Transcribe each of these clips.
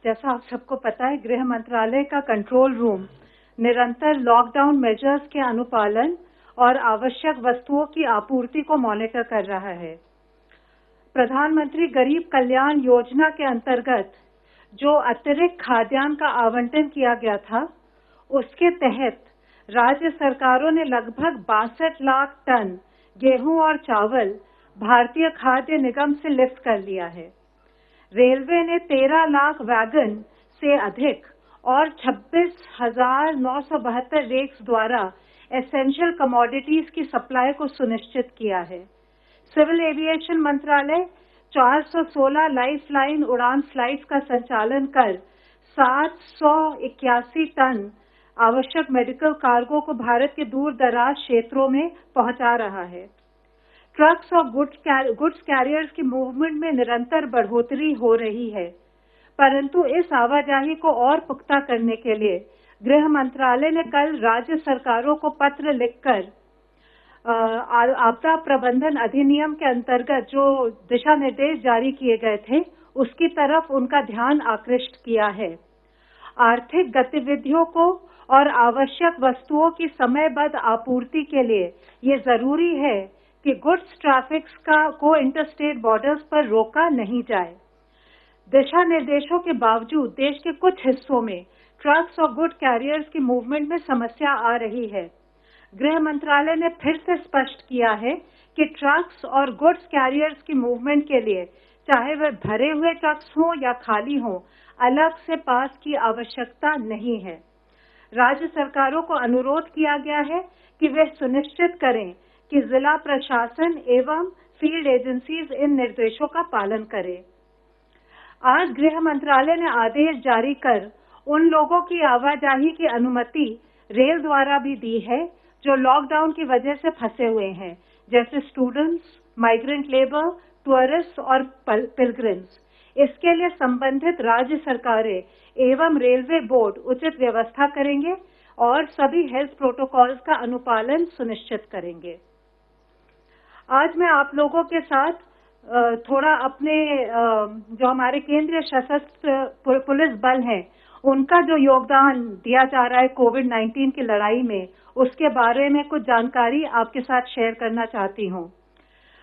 जैसा आप सबको पता है, गृह मंत्रालय का कंट्रोल रूम निरंतर लॉकडाउन मेजर्स के अनुपालन और आवश्यक वस्तुओं की आपूर्ति को मॉनिटर कर रहा है। प्रधानमंत्री गरीब कल्याण योजना के अंतर्गत जो अतिरिक्त खाद्यान्न का आवंटन किया गया था, उसके तहत राज्य सरकारों ने लगभग 62 लाख टन गेहूं और चावल भारतीय खाद्य निगम से लिफ्ट कर लिया है। रेलवे ने 13 लाख वैगन से अधिक और 26,972 रेक्स द्वारा एसेंशियल कमोडिटीज की सप्लाई को सुनिश्चित किया है। सिविल एविएशन मंत्रालय 416 लाइफलाइन उड़ान फ्लाइट्स का संचालन कर 781 टन आवश्यक मेडिकल कार्गो को भारत के दूर दराज क्षेत्रों में पहुंचा रहा है। ट्रक्स और गुड्स कैरियर्स की मूवमेंट में निरंतर बढ़ोतरी हो रही है, परंतु इस आवाजाही को और पुख्ता करने के लिए गृह मंत्रालय ने कल राज्य सरकारों को पत्र लिखकर आपदा प्रबंधन अधिनियम के अंतर्गत जो दिशा निर्देश जारी किए गए थे, उसकी तरफ उनका ध्यान आकृष्ट किया है। आर्थिक गतिविधियों को और आवश्यक वस्तुओं की समयबद्ध आपूर्ति के लिए ये जरूरी है कि गुड्स ट्रैफिक्स को इंटरस्टेट बॉर्डर्स पर रोका नहीं जाए। दिशा निर्देशों के बावजूद देश के कुछ हिस्सों में ट्रक्स और गुड कैरियर्स की मूवमेंट में समस्या आ रही है। गृह मंत्रालय ने फिर से स्पष्ट किया है कि ट्रक्स और गुड्स कैरियर्स की मूवमेंट के लिए चाहे वह भरे हुए ट्रक्स हों या खाली हों, अलग से पास की आवश्यकता नहीं है। राज्य सरकारों को अनुरोध किया गया है कि वे सुनिश्चित करें कि जिला प्रशासन एवं फील्ड एजेंसीज इन निर्देशों का पालन करें। आज गृह मंत्रालय ने आदेश जारी कर उन लोगों की आवाजाही की अनुमति रेल द्वारा भी दी है जो लॉकडाउन की वजह से फंसे हुए हैं, जैसे स्टूडेंट्स, माइग्रेंट लेबर, टूरिस्ट और पिलग्रिम्स। इसके लिए संबंधित राज्य सरकारें एवं रेलवे बोर्ड उचित व्यवस्था करेंगे और सभी हेल्थ प्रोटोकॉल्स का अनुपालन सुनिश्चित करेंगे। आज मैं आप लोगों के साथ थोड़ा अपने जो हमारे केंद्रीय सशस्त्र पुलिस बल हैं, उनका जो योगदान दिया जा रहा है कोविड-19 की लड़ाई में, उसके बारे में कुछ जानकारी आपके साथ शेयर करना चाहती हूँ।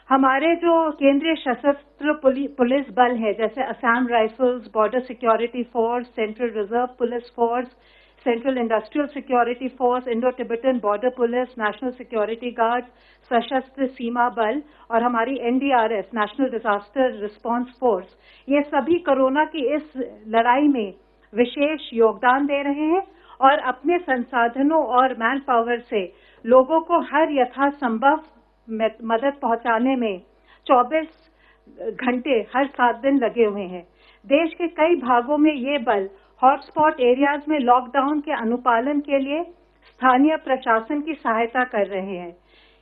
हमारे जो केंद्रीय सशस्त्र पुलिस बल है, जैसे Assam rifles, border security force, central reserve police force, central industrial security force, Indo Tibetan border police, national security guard, सशस्त्र सीमा बल और हमारी NDRF, national disaster response force, ये सभी कोरोना की इस लड़ाई में विशेष योगदान दे रहे हैं और अपने संसाधनों और मैन पावर से लोगों को हर यथासंभव मदद पहुंचाने में 24 घंटे हर 7 दिन लगे हुए हैं। देश के कई भागों में ये बल हॉटस्पॉट एरियाज में लॉकडाउन के अनुपालन के लिए स्थानीय प्रशासन की सहायता कर रहे हैं।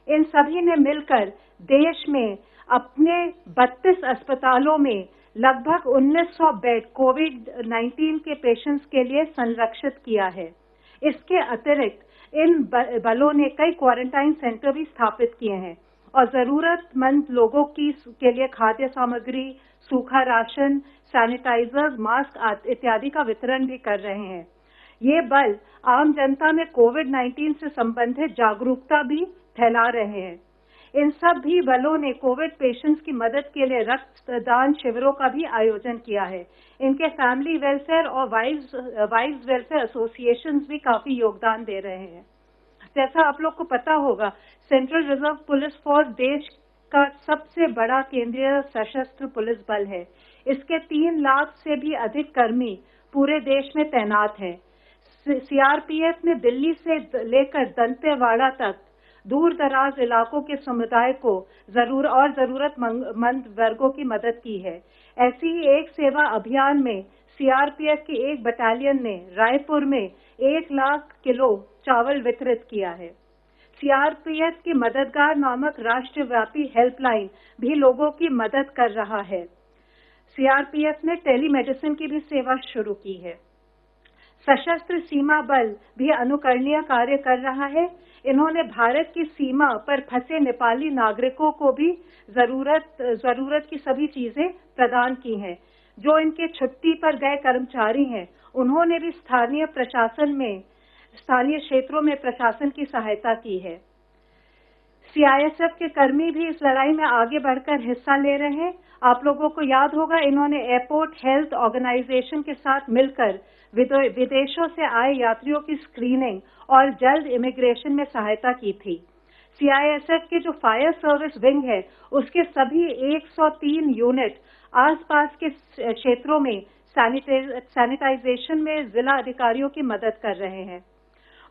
इन सभी ने मिलकर देश में अपने 32 अस्पतालों में लगभग 1900 बेड कोविड-19 के पेशेंट्स के लिए संरक्षित किया है। इसके अतिरिक्त इन बलों ने कई क्वारंटाइन सेंटर भी स्थापित किए हैं और जरूरतमंद लोगों के लिए खाद्य सामग्री, सूखा राशन, सैनिटाइजर्स, मास्क इत्यादि का वितरण भी कर रहे हैं। ये बल आम जनता में कोविड-19 से संबंधित जागरूकता भी फैला रहे हैं। इन सब भी बलों ने कोविड पेशेंट्स की मदद के लिए रक्तदान शिविरों का भी आयोजन किया है। इनके फैमिली वेलफेयर और वाइव्स वेलफेयर एसोसिएशंस भी काफी योगदान दे रहे हैं। जैसा आप लोग को पता होगा, सेंट्रल रिजर्व पुलिस फोर्स देश का सबसे बड़ा केंद्रीय सशस्त्र पुलिस बल है। इसके 3 लाख से भी अधिक कर्मी पूरे देश में तैनात हैं। सीआरपीएफ ने दिल्ली से लेकर दंतेवाड़ा तक दूर दराज इलाकों के समुदाय को जरूरतमंद वर्गों की मदद की है। ऐसी ही एक सेवा अभियान में सीआरपीएफ की एक बटालियन ने रायपुर में 1 लाख किलो चावल वितरित किया है। सीआरपीएफ की मददगार नामक राष्ट्रव्यापी हेल्पलाइन भी लोगों की मदद कर रहा है। सीआरपीएफ ने टेलीमेडिसिन की भी सेवा शुरू की है। सशस्त्र सीमा बल भी अनुकरणीय कार्य कर रहा है। इन्होंने भारत की सीमा पर फंसे नेपाली नागरिकों को भी जरूरत की सभी चीजें प्रदान की हैं। जो इनके छुट्टी पर गए कर्मचारी हैं, उन्होंने भी स्थानीय क्षेत्रों में प्रशासन की सहायता की है। सीआईएसएफ के कर्मी भी इस लड़ाई में आगे बढ़कर हिस्सा ले रहे हैं। आप लोगों को याद होगा, इन्होंने एयरपोर्ट हेल्थ ऑर्गेनाइजेशन के साथ मिलकर विदेशों से आए यात्रियों की स्क्रीनिंग और जल्द इमिग्रेशन में सहायता की थी। सीआईएसएफ के जो फायर सर्विस विंग है, उसके सभी 103 यूनिट आसपास के क्षेत्रों में सैनिटाइजेशन में जिला अधिकारियों की मदद कर रहे हैं।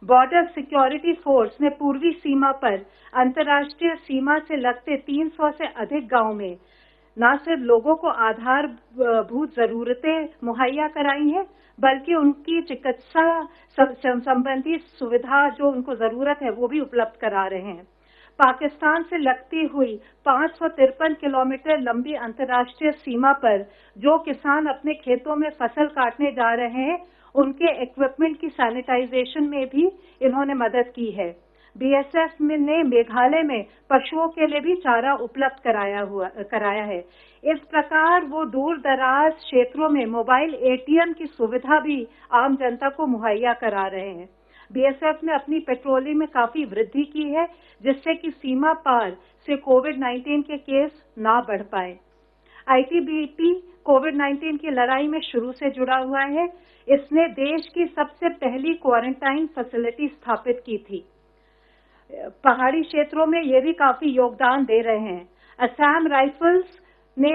बॉर्डर सिक्योरिटी फोर्स ने पूर्वी सीमा पर अंतर्राष्ट्रीय सीमा से लगते 300 से अधिक गांव में न सिर्फ लोगों को आधारभूत जरूरतें मुहैया कराई हैं, बल्कि उनकी चिकित्सा संबंधी सुविधा जो उनको जरूरत है वो भी उपलब्ध करा रहे हैं। पाकिस्तान से लगती हुई 553 किलोमीटर लंबी अंतर्राष्ट्रीय सीमा पर जो किसान अपने खेतों में फसल काटने जा रहे हैं, उनके इक्विपमेंट की सैनिटाइजेशन में भी इन्होंने मदद की है। बीएसएफ ने मेघालय में पशुओं के लिए भी चारा उपलब्ध कराया है। इस प्रकार वो दूर दराज क्षेत्रों में मोबाइल एटीएम की सुविधा भी आम जनता को मुहैया करा रहे हैं। बीएसएफ ने अपनी पेट्रोलिंग में काफी वृद्धि की है, जिससे कि सीमा पार से कोविड-19 के केस ना बढ़ पाए। आईटीबीपी कोविड-19 की लड़ाई में शुरू से जुड़ा हुआ है। इसने देश की सबसे पहली क्वारंटाइन फैसिलिटी स्थापित की थी। पहाड़ी क्षेत्रों में ये भी काफी योगदान दे रहे हैं। असम राइफल्स ने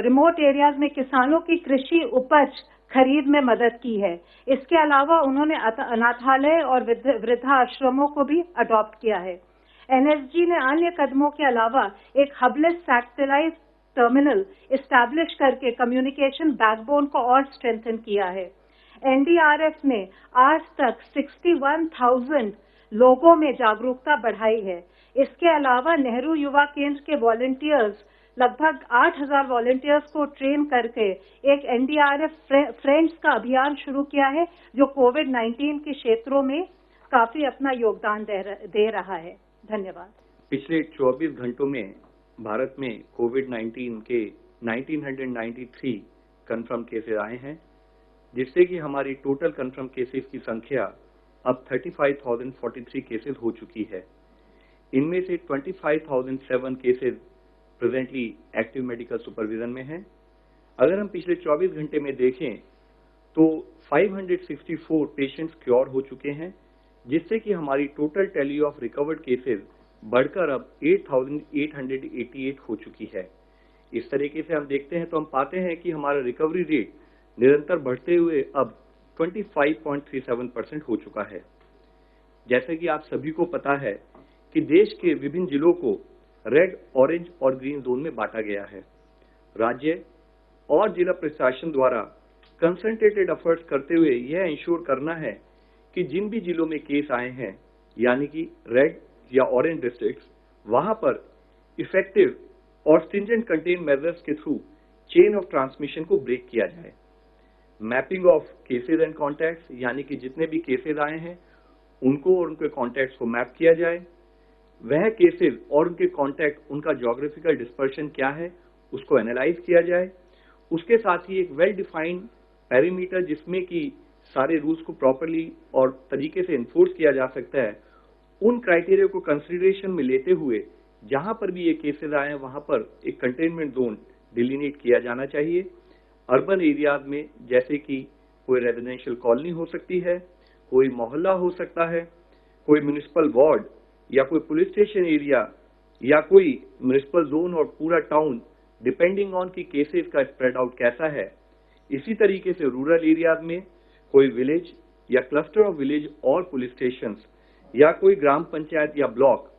रिमोट एरियाज में किसानों की कृषि उपज खरीद में मदद की है। इसके अलावा उन्होंने अनाथालय और वृद्धाश्रमों को भी अडॉप्ट किया है। एनएसजी ने अन्य कदमों के अलावा एक हबलेस सैटेलाइट टर्मिनल इस्टेब्लिश करके कम्युनिकेशन बैकबोन को और स्ट्रेंथन किया है। एनडीआरएफ ने आज तक 61,000 लोगों में जागरूकता बढ़ाई है। इसके अलावा नेहरू युवा केंद्र के वॉलंटियर्स लगभग 8,000 वॉलंटियर्स को ट्रेन करके एक एनडीआरएफ फ्रेंड्स का अभियान शुरू किया है, जो कोविड-19 के क्षेत्रों में काफी अपना योगदान दे रहा है। धन्यवाद। पिछले 24 घंटों में भारत में कोविड-19 के 1993 कंफर्म केसेस आए हैं, जिससे कि हमारी टोटल कंफर्म केसेस की संख्या अब 35,043 केसेस हो चुकी है। इनमें से 25,007 cases presently active medical supervision में हैं। अगर हम पिछले 24 घंटे में देखें तो 564 पेशेंट्स क्योर हो चुके हैं, जिससे कि हमारी total tally of recovered cases बढ़कर अब 8,888 हो चुकी है। इस तरीके से हम देखते हैं तो हम पाते हैं कि हमारा रिकवरी रेट निरंतर बढ़ते हुए अब 25.37% हो चुका है। जैसे कि आप सभी को पता है कि देश के विभिन्न जिलों को रेड, ऑरेंज और ग्रीन जोन में बांटा गया है। राज्य और जिला प्रशासन द्वारा कंसंट्रेटेड एफर्ट्स करते हुए यह इंश्योर करना है कि जिन भी जिलों में केस आए हैं, यानी कि रेड या ऑरेंज डिस्ट्रिक्ट्स, वहां पर इफेक्टिव और स्ट्रिंजेंट कंटेन मेजर्स के थ्रू चेन ऑफ ट्रांसमिशन को ब्रेक किया जाए। Mapping of cases and contacts, यानी कि जितने भी केसेस आए हैं उनको और उनके कॉन्टैक्ट्स को मैप किया जाए। वह केसेस और उनके कॉन्टैक्ट, उनका ज्योग्राफिकल डिस्पर्शन क्या है, उसको एनालाइज किया जाए। उसके साथ ही एक वेल डिफाइंड पैरामीटर जिसमें कि सारे रूल्स को प्रॉपरली और तरीके से इन्फोर्स किया जा सकता है, उन क्राइटेरिया को कंसिडरेशन में लेते हुए जहां पर भी ये केसेस आए हैं वहां पर एक कंटेनमेंट जोन डिलिनेट किया जाना चाहिए। अर्बन एरियाज में जैसे कि कोई रेजिडेंशियल कॉलोनी हो सकती है, कोई मोहल्ला हो सकता है, कोई म्युनिसिपल वार्ड या कोई पुलिस स्टेशन एरिया या कोई म्युनिसिपल जोन और पूरा टाउन, डिपेंडिंग ऑन की केसेस का स्प्रेड आउट कैसा है। इसी तरीके से रूरल एरियाज में कोई विलेज या क्लस्टर ऑफ विलेज और पुलिस स्टेशंस या कोई ग्राम पंचायत या ब्लॉक,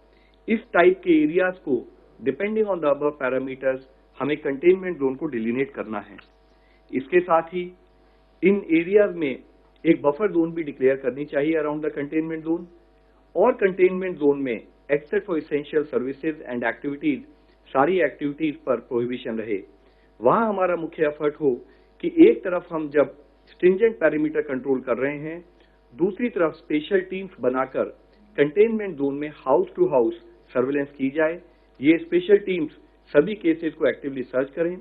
इस टाइप के एरियाज को depending on the above parameters हमें कंटेनमेंट जोन को डिलिनेट करना है। इसके साथ ही इन एरियाज में एक बफर जोन भी डिक्लेयर करनी चाहिए अराउंड द कंटेनमेंट जोन, और कंटेनमेंट जोन में except for essential services and activities, सारी एक्टिविटीज पर प्रोहिबिशन रहे। वहां हमारा मुख्य एफर्ट हो कि एक तरफ हम जब स्ट्रिंजेंट पैरामीटर कंट्रोल कर रहे हैं, दूसरी तरफ स्पेशल टीम्स बनाकर कंटेनमेंट जोन में हाउस टू हाउस सर्वेलेंस की जाए। ये स्पेशल टीम्स सभी केसेस को एक्टिवली सर्च करें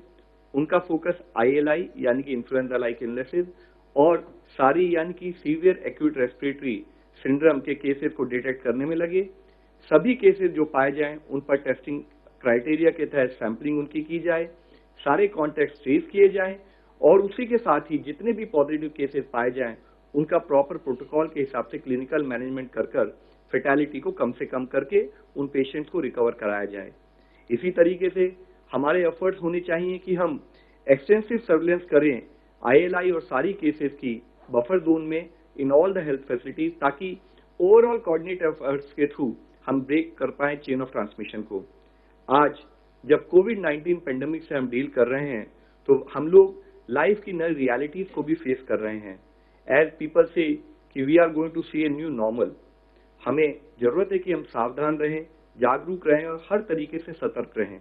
उनका फोकस ILI यानी कि इन्फ्लुएंजा लाइक इलनेसेस और सारी यानी कि सीवियर एक्यूट रेस्पिरेटरी सिंड्रोम के केसेस को डिटेक्ट करने में लगे। सभी केसेस जो पाए जाएं उन पर टेस्टिंग क्राइटेरिया के तहत सैंपलिंग उनकी की जाए, सारे कॉन्टैक्ट ट्रेस किए जाएं और उसी के साथ ही जितने भी पॉजिटिव केसेस पाए जाएं उनका प्रॉपर प्रोटोकॉल के हिसाब से क्लिनिकल मैनेजमेंट कर फेटालिटी को कम से कम करके उन पेशेंट्स को रिकवर कराया जाए। इसी तरीके से हमारे एफर्ट्स होने चाहिए कि हम एक्सटेंसिव सर्विलेंस करें ILI और सारी केसेस की बफर जोन में in all the health facilities, ताकि ओवरऑल कोऑर्डिनेट एफर्ट्स के थ्रू हम ब्रेक कर पाए चेन ऑफ ट्रांसमिशन को। आज जब कोविड-19 पेंडेमिक से हम डील कर रहे हैं तो हम लोग लाइफ की नई रियलिटीज को भी फेस कर रहे हैं। एज पीपल से कि we are going to see a new normal, हमें जरूरत है कि हम सावधान रहें, जागरूक रहें और हर तरीके से सतर्क रहें।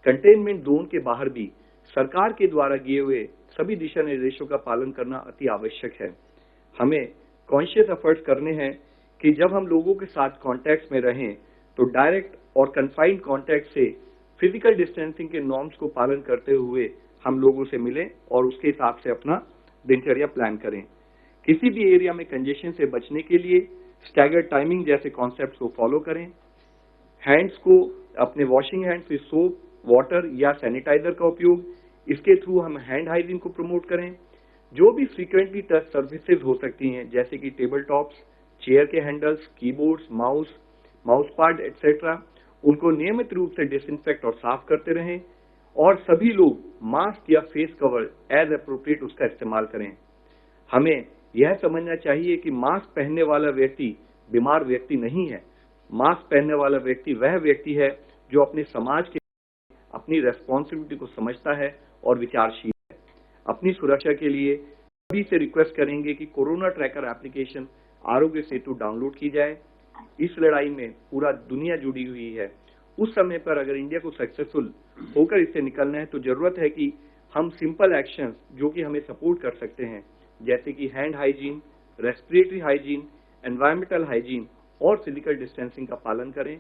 कंटेनमेंट जोन के बाहर भी सरकार के द्वारा दिए हुए सभी दिशा निर्देशों का पालन करना अति आवश्यक है। हमें कॉन्शियस एफर्ट्स करने हैं कि जब हम लोगों के साथ कॉन्टैक्ट में रहें तो डायरेक्ट और कन्फाइंड कॉन्टैक्ट से फिजिकल डिस्टेंसिंग के नॉर्म्स को पालन करते हुए हम लोगों से मिलें और उसके हिसाब से अपना दिनचर्या प्लान करें। किसी भी एरिया में कंजेशन से बचने के लिए स्टैगर्ड टाइमिंग जैसे कॉन्सेप्ट्स को फॉलो करें। हैंड्स को अपने washing hands with soap, water या सैनिटाइजर का उपयोग, इसके थ्रू हम हैंड हाइजीन को प्रमोट करें। जो भी फ्रीक्वेंटली टच सर्विसेज हो सकती हैं जैसे कि टेबल टॉप्स, चेयर के handles, keyboards, mouse pad etcetera, उनको नियमित रूप से डिसइंफेक्ट और साफ करते रहें और सभी लोग मास्क या फेस कवर एज अप्रोप्रिएट उसका इस्तेमाल करें। हमें यह समझना चाहिए कि मास्क पहनने वाला व्यक्ति बीमार व्यक्ति नहीं है। मास्क पहनने वाला व्यक्ति वह व्यक्ति है जो अपने समाज के अपनी रेस्पॉन्सिबिलिटी को समझता है और विचारशील है। अपनी सुरक्षा के लिए सभी से रिक्वेस्ट करेंगे कि corona tracker application Aarogya Setu download की जाए। इस लड़ाई में पूरा दुनिया जुड़ी हुई है। उस समय पर अगर इंडिया को सक्सेसफुल होकर इससे निकलना है तो जरूरत है कि हम सिंपल एक्शंस जो कि हमें सपोर्ट कर सकते हैं जैसे कि hand hygiene, respiratory hygiene, environmental hygiene और फिजिकल डिस्टेंसिंग का पालन करें।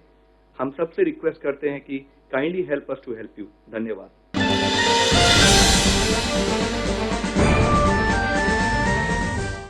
हम सबसे रिक्वेस्ट करते हैं कि kindly help us to help you. धन्यवाद।